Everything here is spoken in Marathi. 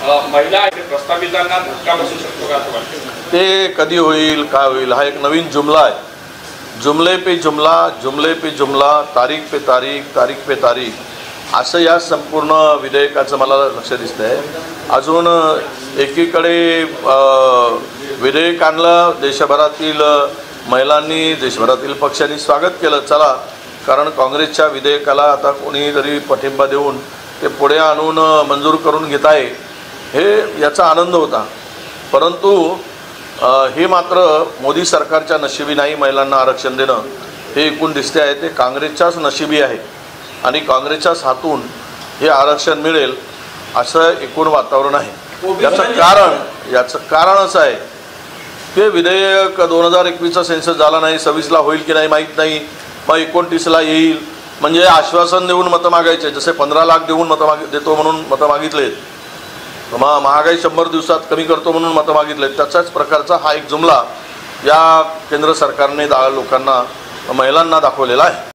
महिला प्रस्तावितांना धक्का बसू शकतो का असं वाटतं? ते कधी होईल, काय होईल, हा एक नवीन जुमला आहे। जुमले पे जुमला, जुमले पे जुमला, तारीख पे तारीख, तारीख पे तारीख, असं या संपूर्ण विधेयकाचं मला लक्ष दिसतंय। अजून एकीकडे विधेयक आणलं, देशभरातील महिलांनी, देशभरातील पक्षांनी स्वागत केलं, चला, कारण काँग्रेसच्या विधेयकाला आता कोणीतरी पाठिंबा देऊन ते पुढे आणून मंजूर करून घेत आहे, हे याचा आनंद होता। परंतु हे मात्र मोदी सरकारच्या नशिबी नाही महिलांना आरक्षण देणं, हे एकूण दिसते आहे ते काँग्रेसच्याच नशिबी आहे आणि काँग्रेसच्याच हातून हे आरक्षण मिळेल असं एकूण वातावरण आहे। याचं कारण असं आहे की विधेयक 2021चा सेन्सस झाला नाही, 26ला होईल की नाही माहीत नाही, मग 29ला येईल, म्हणजे आश्वासन देऊन मतं मागायचे, जसे 15 लाख देऊन देतो म्हणून मतं मागितलेत, मग महागाई 100 दिवसात कमी करतो म्हणून मतं मागितलेत, त्याचाच प्रकारचा हा एक जुमला या केंद्र सरकारने लोकांना, महिलांना दाखवलेला आहे।